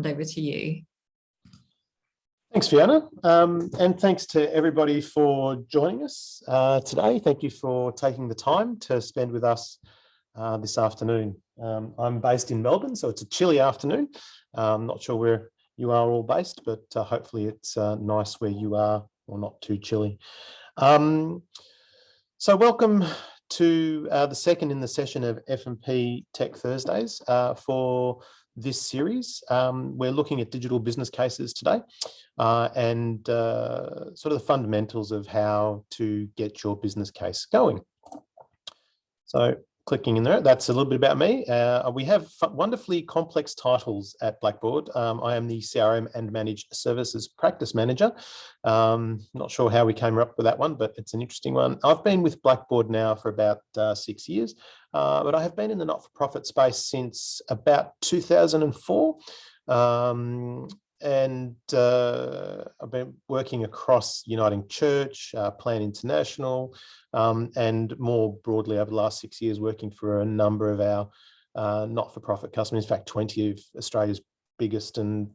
hand over to you. Thanks, Fiona, and thanks to everybody for joining us today. Thank you for taking the time to spend with us this afternoon. I'm based in Melbourne, so it's a chilly afternoon. I'm not sure where you are all based, but hopefully it's nice where you are, or not too chilly. So welcome to the second in the session of F&P Tech Thursdays. For this series, we're looking at digital business cases today and sort of the fundamentals of how to get your business case going. So clicking in there, that's a little bit about me. We have wonderfully complex titles at Blackbaud. I am the CRM and Managed Services Practice Manager. Not sure how we came up with that one, but it's an interesting one. I've been with Blackbaud now for about 6 years, but I have been in the not-for-profit space since about 2004. And I've been working across Uniting Church, Plan International, and more broadly over the last 6 years working for a number of our not-for-profit customers, in fact 20 of Australia's biggest and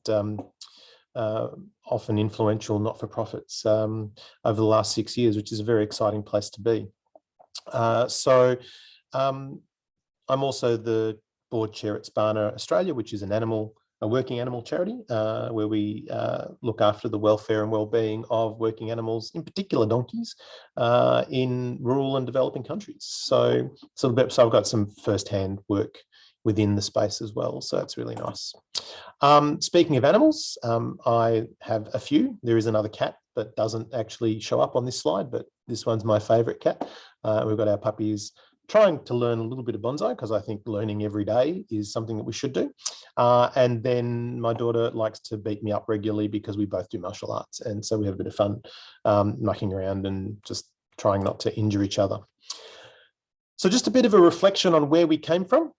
often influential not-for-profits over the last 6 years, which is a very exciting place to be. I'm also the board chair at Spana Australia, which is a working animal charity where we look after the welfare and well-being of working animals, in particular donkeys, in rural and developing countries. So I've got some first-hand work within the space as well, so it's really nice. Speaking of animals, I have a few. There is another cat that doesn't actually show up on this slide, but this one's my favourite cat. We've got our puppies trying to learn a little bit of bonsai, because I think learning every day is something that we should do. And then my daughter likes to beat me up regularly because we both do martial arts. And so we have a bit of fun mucking around and just trying not to injure each other. So just a bit of a reflection on where we came from.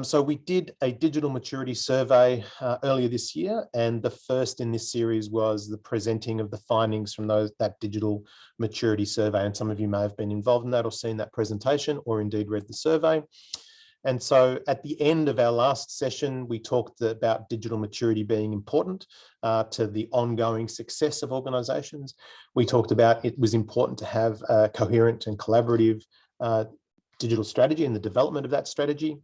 So we did a digital maturity survey earlier this year, and the first in this series was the presenting of the findings from that digital maturity survey. And some of you may have been involved in that or seen that presentation or indeed read the survey. And so at the end of our last session, we talked about digital maturity being important to the ongoing success of organisations. We talked about it was important to have a coherent and collaborative digital strategy and the development of that strategy.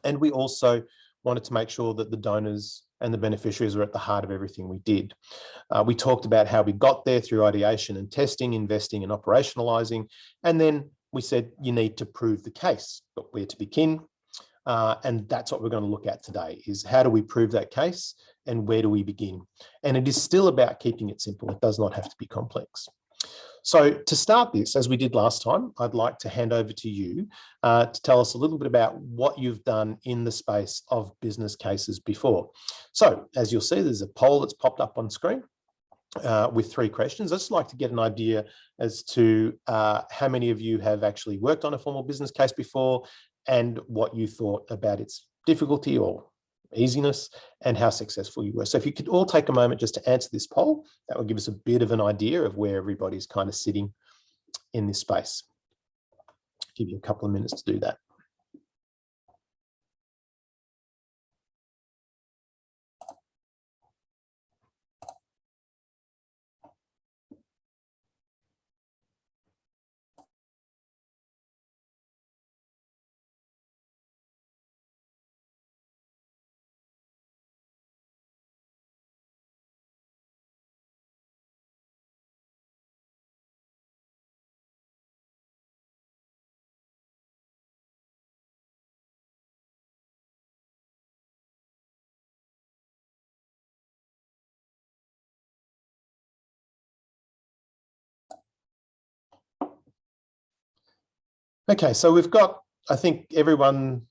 And we also wanted to make sure that the donors and the beneficiaries were at the heart of everything we did. We talked about how we got there through ideation and testing, investing and operationalizing. And then we said, you need to prove the case, but where to begin? And that's what we're going to look at today, is how do we prove that case and where do we begin? And it is still about keeping it simple. It does not have to be complex. So to start this, as we did last time, I'd like to hand over to you to tell us a little bit about what you've done in the space of business cases before. So as you'll see, there's a poll that's popped up on screen with 3 questions. I'd just like to get an idea as to how many of you have actually worked on a formal business case before and what you thought about its difficulty or easiness and how successful you were. So if you could all take a moment just to answer this poll, that would give us a bit of an idea of where everybody's kind of sitting in this space. I'll give you a couple of minutes to do that. Okay, so we've got, I think everyone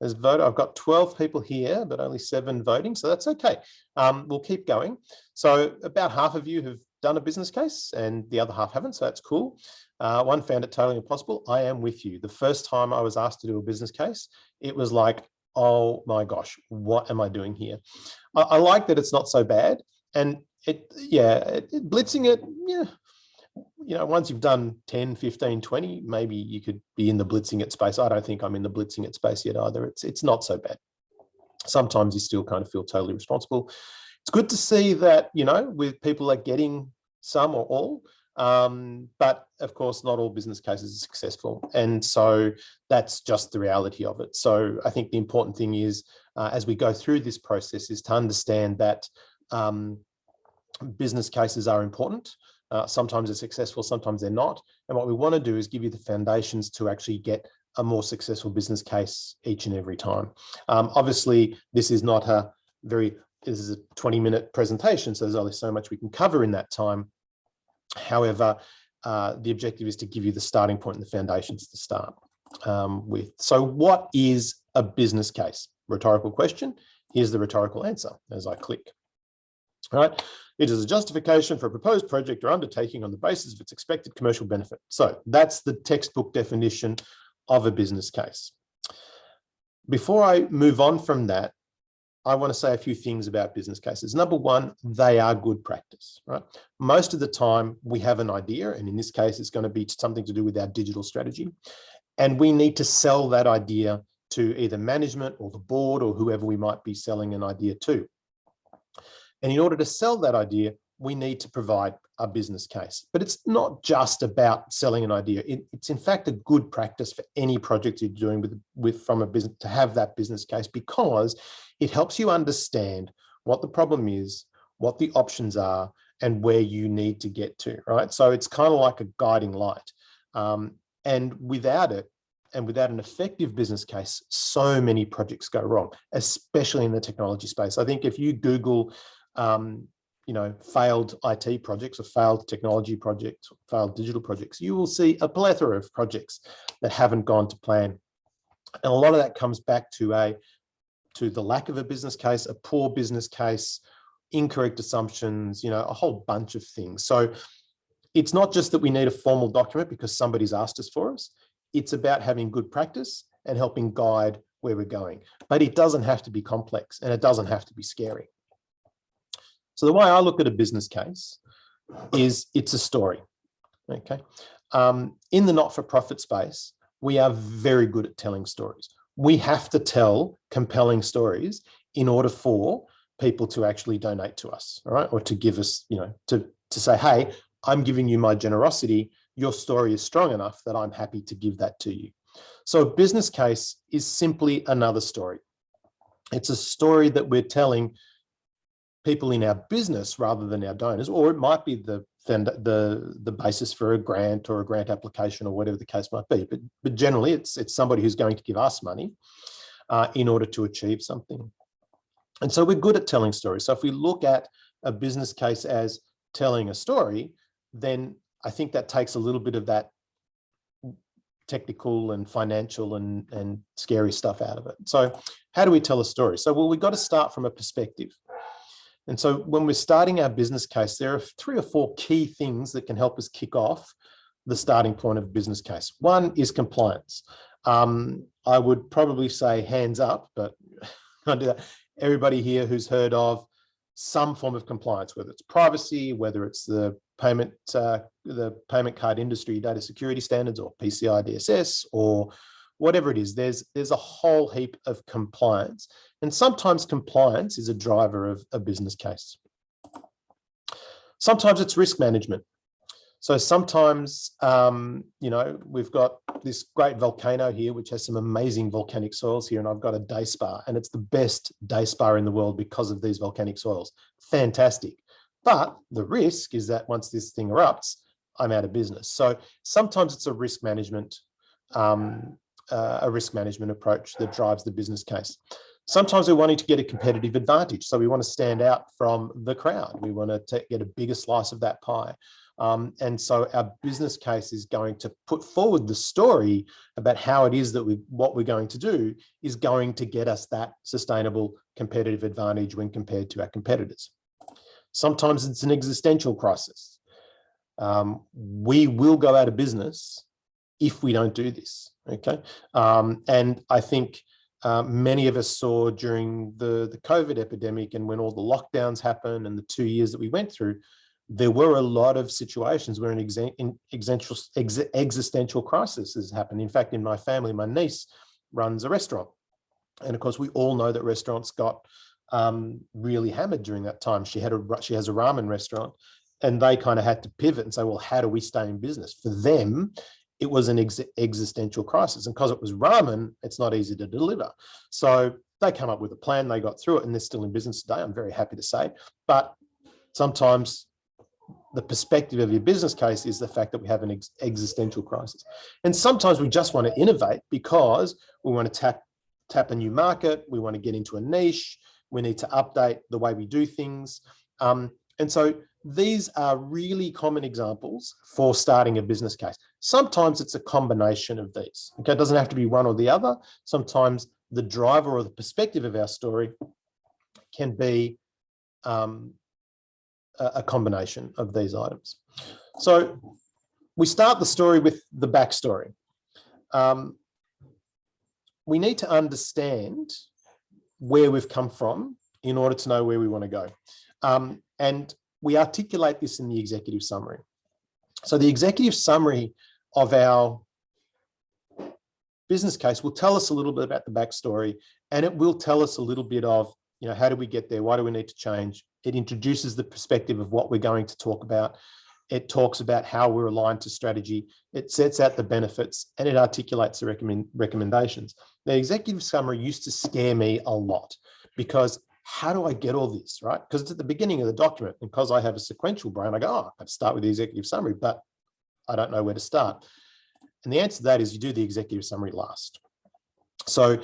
has voted. I've got 12 people here, but only 7 voting, so that's okay. We'll keep going. So about half of you have done a business case and the other half haven't, so that's cool. One found it totally impossible. I am with you. The first time I was asked to do a business case, it was like, oh my gosh, what am I doing here? I like that it's not so bad. And blitzing it, yeah. You know, once you've done 10, 15, 20, maybe you could be in the blitzing it space. I don't think I'm in the blitzing it space yet either. It's not so bad. Sometimes you still kind of feel totally responsible. It's good to see that, you know, with people are getting some or all, but of course, not all business cases are successful. And so that's just the reality of it. So I think the important thing is, as we go through this process, is to understand that business cases are important. Sometimes they're successful, sometimes they're not. And what we want to do is give you the foundations to actually get a more successful business case each and every time. Obviously, this is not a this is a 20-minute presentation, so there's only so much we can cover in that time. However, the objective is to give you the starting point and the foundations to start with. So what is a business case? Rhetorical question. Here's the rhetorical answer as I click. All right. It is a justification for a proposed project or undertaking on the basis of its expected commercial benefit. So that's the textbook definition of a business case. Before I move on from that, I want to say a few things about business cases. Number one, they are good practice, right? Most of the time we have an idea, and in this case, it's going to be something to do with our digital strategy. And we need to sell that idea to either management or the board or whoever we might be selling an idea to. And in order to sell that idea, we need to provide a business case. But it's not just about selling an idea. It's in fact a good practice for any project you're doing from a business to have that business case, because it helps you understand what the problem is, what the options are, and where you need to get to, right? So it's kind of like a guiding light. And without it, and without an effective business case, so many projects go wrong, especially in the technology space. I think if you Google you know, failed IT projects or failed technology projects, or failed digital projects, you will see a plethora of projects that haven't gone to plan. And a lot of that comes back to the lack of a business case, a poor business case, incorrect assumptions, you know, a whole bunch of things. So it's not just that we need a formal document because somebody's asked us for us. It's about having good practice and helping guide where we're going. But it doesn't have to be complex, and it doesn't have to be scary. So the way I look at a business case is it's a story, okay? In the not-for-profit space, we are very good at telling stories. We have to tell compelling stories in order for people to actually donate to us, all right? Or to give us, you know, to say, hey, I'm giving you my generosity. Your story is strong enough that I'm happy to give that to you. So a business case is simply another story. It's a story that we're telling people in our business rather than our donors, or it might be the basis for a grant or a grant application or whatever the case might be. But generally, it's somebody who's going to give us money in order to achieve something. And so we're good at telling stories. So if we look at a business case as telling a story, then I think that takes a little bit of that technical and financial and scary stuff out of it. So how do we tell a story? So, well, we've got to start from a perspective. And so when we're starting our business case, there are 3 or 4 key things that can help us kick off the starting point of a business case. One is compliance. I would probably say hands up, but I do that. Everybody here who's heard of some form of compliance, whether it's privacy, whether it's the payment card industry data security standards, or PCI DSS, or whatever it is, there's a whole heap of compliance. And sometimes compliance is a driver of a business case. Sometimes it's risk management. So sometimes, you know, we've got this great volcano here, which has some amazing volcanic soils here, and I've got a day spa, and it's the best day spa in the world because of these volcanic soils. Fantastic. But the risk is that once this thing erupts, I'm out of business. So sometimes it's a risk management approach that drives the business case. Sometimes we're wanting to get a competitive advantage. So we want to stand out from the crowd. We want to get a bigger slice of that pie. And so our business case is going to put forward the story about how it is that what we're going to do is going to get us that sustainable competitive advantage when compared to our competitors. Sometimes it's an existential crisis. We will go out of business if we don't do this, okay? And I think many of us saw during the COVID epidemic, and when all the lockdowns happened and the 2 years that we went through, there were a lot of situations where an existential crisis has happened. In fact, in my family, my niece runs a restaurant. And of course, we all know that restaurants got really hammered during that time. She has a ramen restaurant, and they kind of had to pivot and say, well, how do we stay in business? For them, it was an existential crisis. And because it was ramen, it's not easy to deliver. So they come up with a plan, they got through it, and they're still in business today, I'm very happy to say. But sometimes the perspective of your business case is the fact that we have an existential crisis. And sometimes we just want to innovate because we want to tap a new market, we want to get into a niche, we need to update the way we do things. And so these are really common examples for starting a business case. Sometimes it's a combination of these. Okay, it doesn't have to be one or the other. Sometimes the driver or the perspective of our story can be a combination of these items. So we start the story with the backstory. We need to understand where we've come from in order to know where we want to go. And we articulate this in the executive summary. So the executive summary of our business case will tell us a little bit about the backstory, and it will tell us a little bit of, how do we get there? Why do we need to change? It introduces the perspective of what we're going to talk about. It talks about how we're aligned to strategy. It sets out the benefits, and it articulates the recommendations. The executive summary used to scare me a lot because how do I get all this, right? Because it's at the beginning of the document, and because I have a sequential brain, I go, I have to start with the executive summary, but I don't know where to start. And the answer to that is you do the executive summary last. So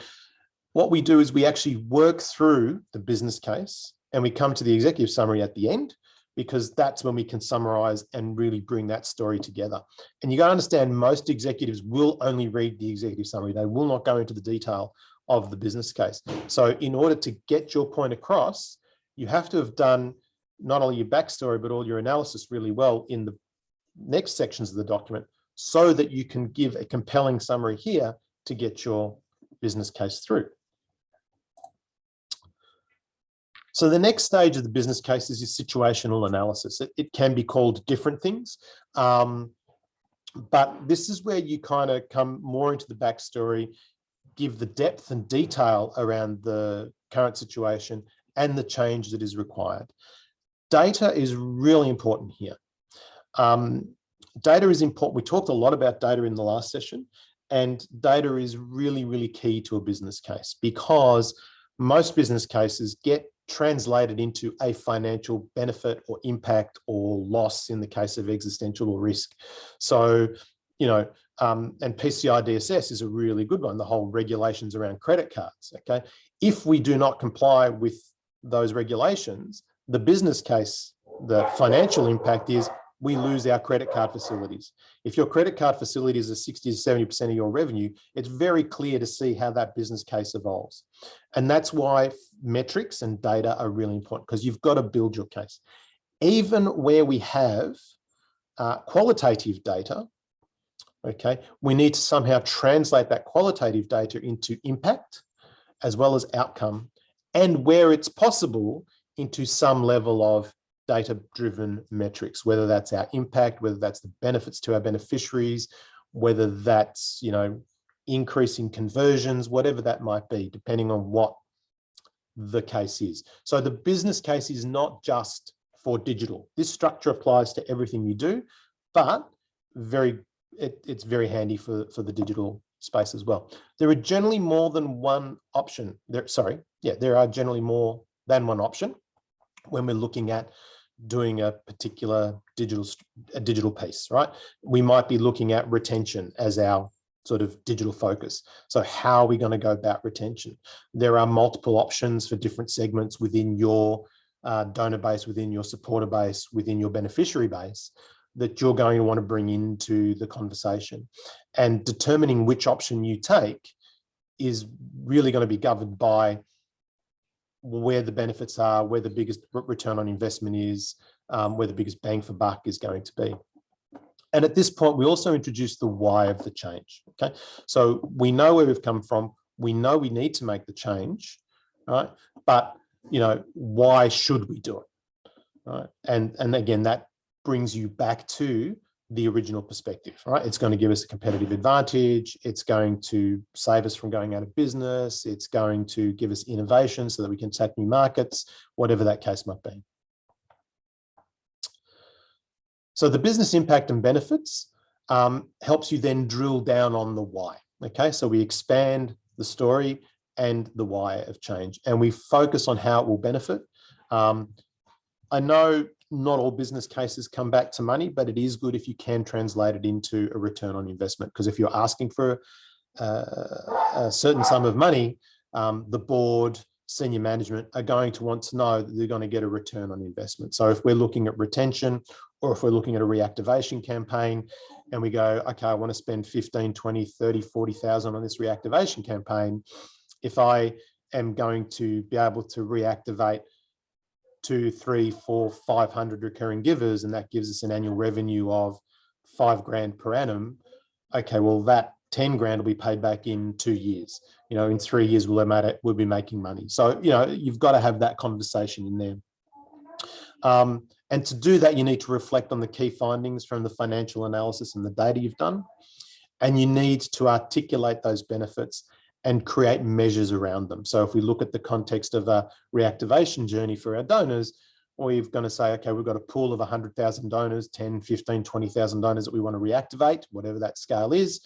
what we do is we actually work through the business case and we come to the executive summary at the end, because that's when we can summarize and really bring that story together. And you got to understand, most executives will only read the executive summary. They will not go into the detail of the business case. So in order to get your point across, you have to have done not only your backstory, but all your analysis really well in the next sections of the document, so that you can give a compelling summary here to get your business case through. So the next stage of the business case is your situational analysis. It can be called different things, but this is where you kind of come more into the backstory, give the depth and detail around the current situation and the change that is required. Data is really important here. Data is important. We talked a lot about data in the last session, and data is really, really key to a business case, because most business cases get translated into a financial benefit or impact or loss in the case of existential or risk. So, and PCI DSS is a really good one, the whole regulations around credit cards, okay? If we do not comply with those regulations, the business case, the financial impact is we lose our credit card facilities. If your credit card facilities are 60 to 70% of your revenue, it's very clear to see how that business case evolves. And that's why metrics and data are really important, because you've got to build your case. Even where we have qualitative data, okay, we need to somehow translate that qualitative data into impact as well as outcome, and where it's possible, into some level of data-driven metrics, whether that's our impact, whether that's the benefits to our beneficiaries, whether that's, increasing conversions, whatever that might be, depending on what the case is. So the business case is not just for digital. This structure applies to everything you do, but it's very handy for the digital space as well. There are generally more than one option. There are generally more than one option when we're looking at doing a particular digital piece, right? We might be looking at retention as our sort of digital focus. So how are we going to go about retention? There are multiple options for different segments within your donor base, within your supporter base, within your beneficiary base, that you're going to want to bring into the conversation. And determining which option you take is really going to be governed by where the benefits are, where the biggest return on investment is, where the biggest bang for buck is going to be. And at this point, we also introduce the why of the change, okay? So we know where we've come from. We know we need to make the change, right? But, why should we do it, right? And again, that brings you back to the original perspective, right? It's going to give us a competitive advantage. It's going to save us from going out of business. It's going to give us innovation so that we can tap new markets, whatever that case might be. So the business impact and benefits helps you then drill down on the why. Okay, so we expand the story and the why of change, and we focus on how it will benefit. I know not all business cases come back to money, but it is good if you can translate it into a return on investment, because if you're asking for a certain sum of money, the board, senior management are going to want to know that they're going to get a return on investment. So if we're looking at retention, or if we're looking at a reactivation campaign and we go, okay, I want to spend 15, 20, 30, 40,000 on this reactivation campaign. If I am going to be able to reactivate 2, 3, 4, 500 recurring givers, and that gives us an annual revenue of $5,000 per annum. Okay, well, that 10 grand will be paid back in 2 years. You know, in 3 years, we'll be making money. So, you know, you've got to have that conversation in there. And to do that, you need to reflect on the key findings from the financial analysis and the data you've done. And you need to articulate those benefits and create measures around them. So if we look at the context of a reactivation journey for our donors, we're going to say, okay, we've got a pool of 100,000 donors, 10, 15, 20,000 donors that we want to reactivate, whatever that scale is.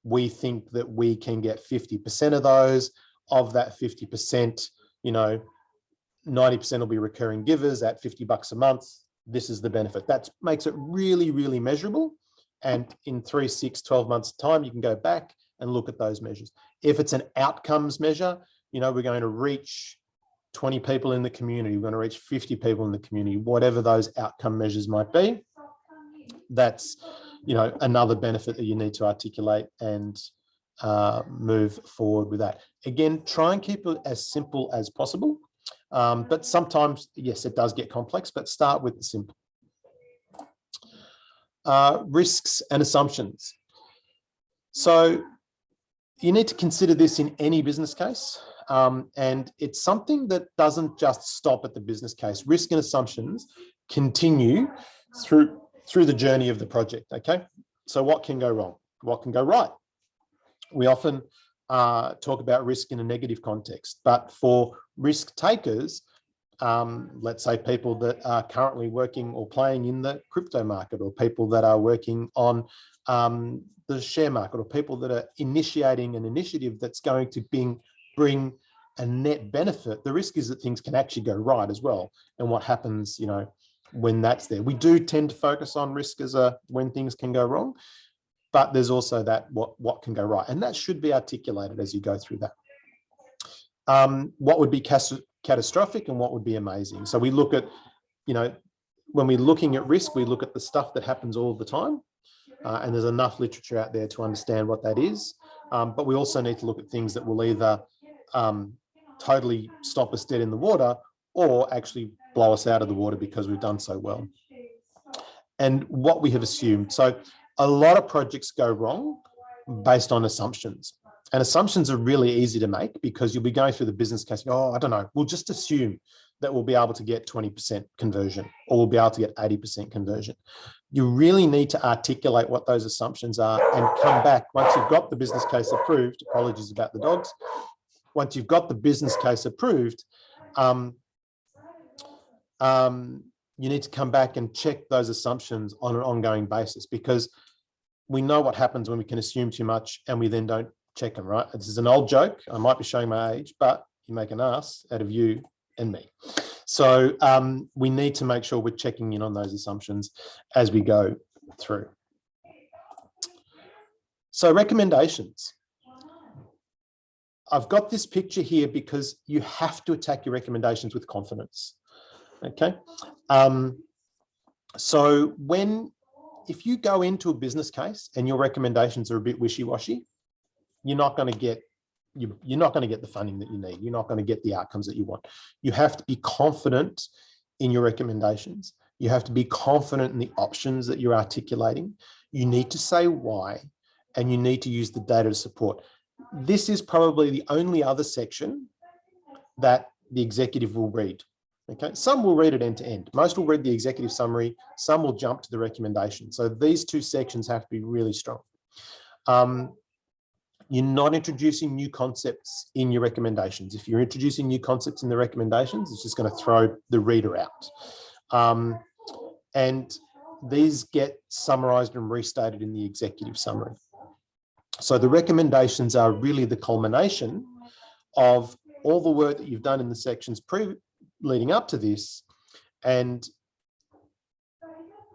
We think that we can get 50% of those. Of that 50%, you know, 90% will be recurring givers at $50 a month. This is the benefit. That makes it really, really measurable. And in 3, 6, 12 months time, you can go back and look at those measures. If it's an outcomes measure, you know, we're going to reach 20 people in the community, we're going to reach 50 people in the community, whatever those outcome measures might be. That's, you know, another benefit that you need to articulate and move forward with that. Again, try and keep it as simple as possible. But sometimes, yes, it does get complex, but start with the simple. Risks and assumptions. So you need to consider this in any business case. And it's something that doesn't just stop at the business case. Risk and assumptions continue through the journey of the project, okay? So what can go wrong? What can go right? We often talk about risk in a negative context, but for risk takers, let's say people that are currently working or playing in the crypto market, or people that are working on the share market, or people that are initiating an initiative that's going to bring a net benefit, the risk is that things can actually go right as well. And what happens, you know, when that's there. We do tend to focus on risk as when things can go wrong, but there's also that what can go right, and that should be articulated as you go through that. What would be catastrophic and what would be amazing? So we look at, you know, when we're looking at risk, we look at the stuff that happens all the time, and there's enough literature out there to understand what that is. But we also need to look at things that will either totally stop us dead in the water, or actually blow us out of the water because we've done so well. And what we have assumed. So a lot of projects go wrong based on assumptions. And assumptions are really easy to make because you'll be going through the business case. Oh, I don't know. We'll just assume that we'll be able to get 20% conversion, or we'll be able to get 80% conversion. You really need to articulate what those assumptions are and come back once you've got the business case approved. Apologies about the dogs. Once you've got the business case approved, you need to come back and check those assumptions on an ongoing basis, because we know what happens when we can assume too much and we then don't check them, right? This is an old joke. I might be showing my age, but you make an ass out of you and me. So we need to make sure we're checking in on those assumptions as we go through. So recommendations. I've got this picture here because you have to attack your recommendations with confidence. Okay. So if you go into a business case and your recommendations are a bit wishy-washy, you're not going to get the funding that you need. You're not going to get the outcomes that you want. You have to be confident in your recommendations. You have to be confident in the options that you're articulating. You need to say why, and you need to use the data to support. This is probably the only other section that the executive will read. Okay, some will read it end to end. Most will read the executive summary. Some will jump to the recommendation. So these two sections have to be really strong. You're not introducing new concepts in your recommendations. If you're introducing new concepts in the recommendations, it's just going to throw the reader out. And these get summarized and restated in the executive summary. So the recommendations are really the culmination of all the work that you've done in the sections leading up to this, and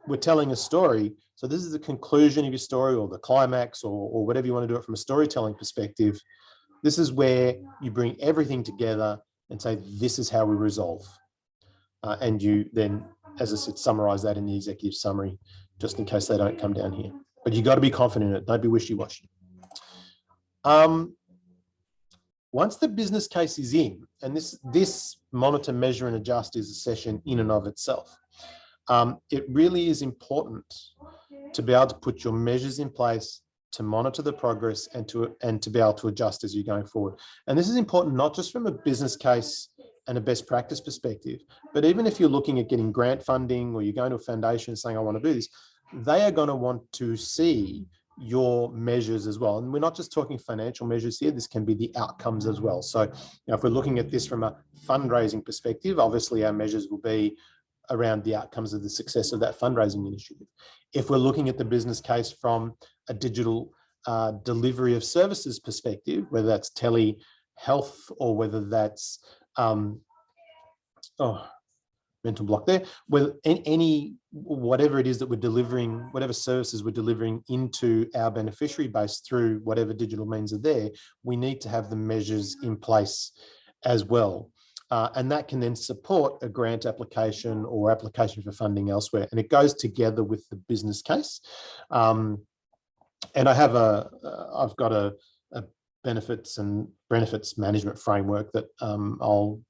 we're telling a story. So this is the conclusion of your story, or the climax, or whatever you want to do it from a storytelling perspective. This is where you bring everything together and say, this is how we resolve. And you then, as I said, summarize that in the executive summary, just in case they don't come down here. But you got to be confident in it. Don't be wishy-washy. Once the business case is in, and this monitor, measure, and adjust is a session in and of itself, it really is important to be able to put your measures in place to monitor the progress and to be able to adjust as you're going forward. And this is important not just from a business case and a best practice perspective, but even if you're looking at getting grant funding, or you're going to a foundation saying, I want to do this, they are going to want to see your measures as well. And we're not just talking financial measures here, this can be the outcomes as well. So if we're looking at this from a fundraising perspective, obviously our measures will be around the outcomes of the success of that fundraising initiative. If we're looking at the business case from a digital delivery of services perspective, whether that's telehealth or whether that's mental block there, well, whatever it is that we're delivering, whatever services we're delivering into our beneficiary base through whatever digital means are there, we need to have the measures in place as well. And that can then support a grant application or application for funding elsewhere. And it goes together with the business case. And I've got a benefits management framework that I'll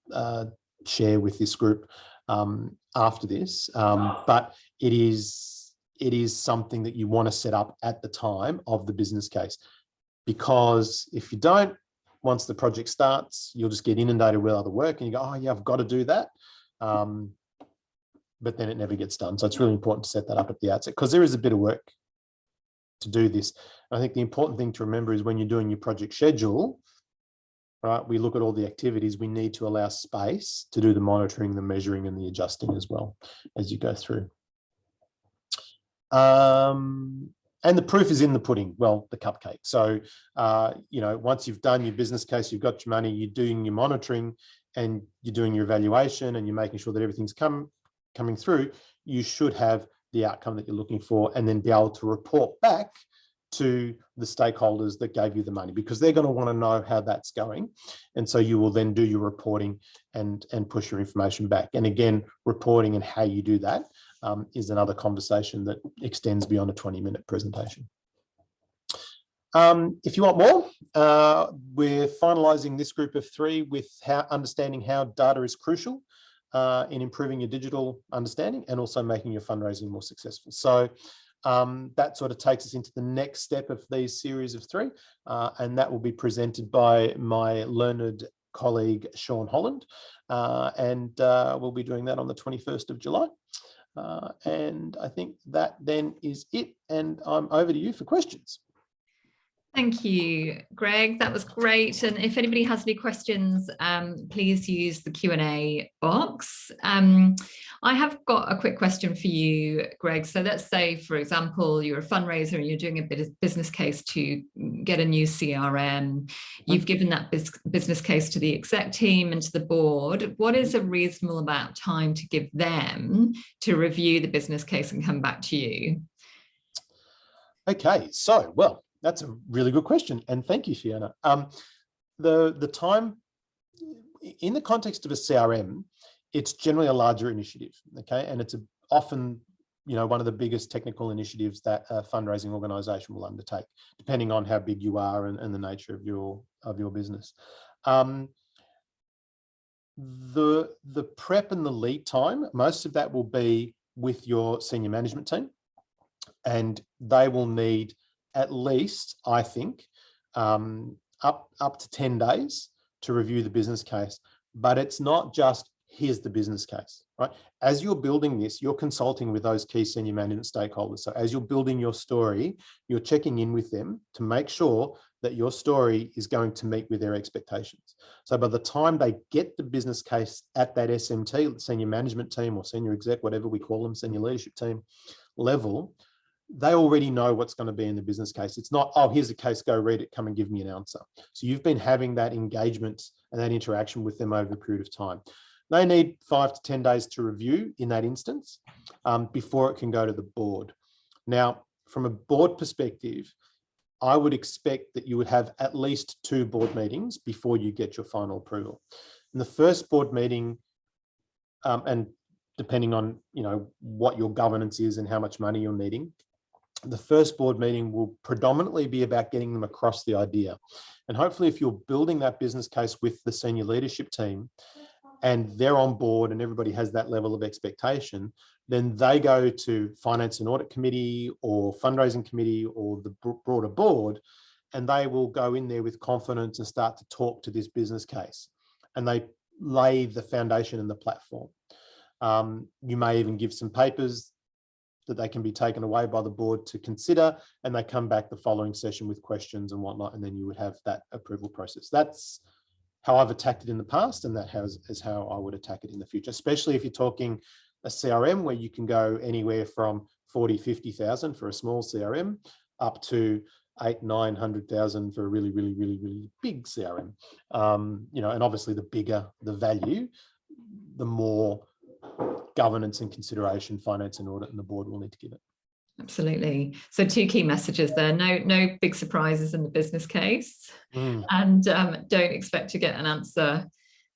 share with this group after this, but it is something that you want to set up at the time of the business case, because if you don't, once the project starts, you'll just get inundated with other work and you go, oh yeah, I've got to do that, but then it never gets done. So it's really important to set that up at the outset, because there is a bit of work to do this. I think the important thing to remember is when you're doing your project schedule, right, we look at all the activities, we need to allow space to do the monitoring, the measuring, and the adjusting as well as you go through. And the proof is in the pudding, well, the cupcake. So, once you've done your business case, you've got your money, you're doing your monitoring and you're doing your evaluation and you're making sure that everything's coming through, you should have the outcome that you're looking for, and then be able to report back to the stakeholders that gave you the money, because they're going to want to know how that's going. And so you will then do your reporting and push your information back. And again, reporting and how you do that is another conversation that extends beyond a 20-minute presentation. If you want more, we're finalizing this group of 3 with understanding how data is crucial in improving your digital understanding and also making your fundraising more successful. So that sort of takes us into the next step of these series of 3, and that will be presented by my learned colleague, Sean Holland, and we'll be doing that on the 21st of July. And I think that then is it, and I'm over to you for questions. Thank you, Greg. That was great. And if anybody has any questions, please use the Q&A box. I have got a quick question for you, Greg. So let's say, for example, you're a fundraiser and you're doing a bit of business case to get a new CRM. You've given that business case to the exec team and to the board. What is a reasonable amount of time to give them to review the business case and come back to you? Okay, so, well, that's a really good question, and thank you, Fiona. The time, in the context of a CRM, it's generally a larger initiative, okay? And it's often, one of the biggest technical initiatives that a fundraising organisation will undertake, depending on how big you are and the nature of your business. The prep and the lead time, most of that will be with your senior management team, and they will need at least, I think, up to 10 days to review the business case. But it's not just, here's the business case, right? As you're building this, you're consulting with those key senior management stakeholders. So as you're building your story, you're checking in with them to make sure that your story is going to meet with their expectations. So by the time they get the business case at that SMT, senior management team or senior exec, whatever we call them, senior leadership team level, they already know what's going to be in the business case. It's not, oh, here's a case, go read it, come and give me an answer. So you've been having that engagement and that interaction with them over a period of time. They need 5 to 10 days to review in that instance before it can go to the board. Now, from a board perspective, I would expect that you would have at least 2 board meetings before you get your final approval. In the first board meeting, and depending on what your governance is and how much money you're needing, the first board meeting will predominantly be about getting them across the idea. And hopefully if you're building that business case with the senior leadership team and they're on board and everybody has that level of expectation, then they go to Finance and Audit Committee or Fundraising Committee or the broader board, and they will go in there with confidence and start to talk to this business case. And they lay the foundation and the platform. You may even give some papers that they can be taken away by the board to consider, and they come back the following session with questions and whatnot, and then you would have that approval process. That's how I've attacked it in the past, and that is how I would attack it in the future, especially if you're talking a CRM where you can go anywhere from 40, 50,000 for a small CRM up to 800,000-900,000 for a really, really, really, really big CRM. And obviously the bigger the value, the more governance and consideration finance and audit and the board will need to give it. Absolutely. So 2 key messages there. No big surprises in the business case, and don't expect to get an answer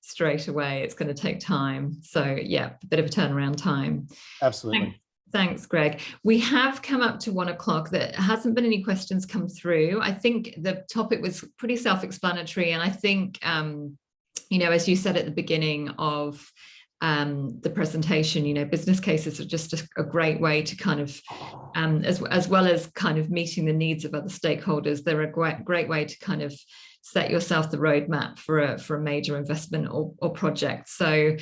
straight away. It's going to take time. So yeah, a bit of a turnaround time. Absolutely. Thanks, Greg. We have come up to 1 o'clock. There hasn't been any questions come through. I think the topic was pretty self-explanatory, and I think as you said at the beginning of the presentation, business cases are just a great way to kind of, as well as kind of meeting the needs of other stakeholders, they're a great way to kind of set yourself the roadmap for a major investment or project. So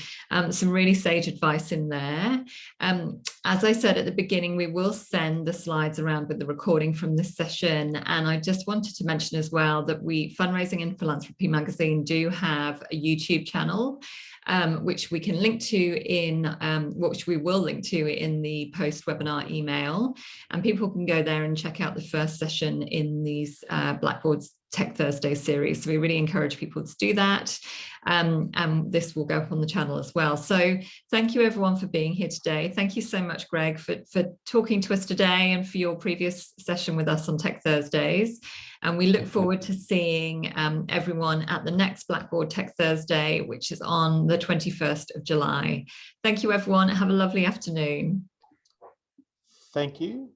some really sage advice in there. As I said at the beginning, we will send the slides around with the recording from this session. And I just wanted to mention as well that Fundraising and Philanthropy magazine do have a YouTube channel, which we can link to which we will link to in the post-webinar email, and people can go there and check out the first session in these Blackbaud's Tech Thursday series. So we really encourage people to do that, and this will go up on the channel as well. So thank you everyone for being here today. Thank you so much, Greg, for talking to us today and for your previous session with us on Tech Thursdays. And we look forward to seeing everyone at the next Blackbaud Tech Thursday, which is on the 21st of July. Thank you, everyone. Have a lovely afternoon. Thank you.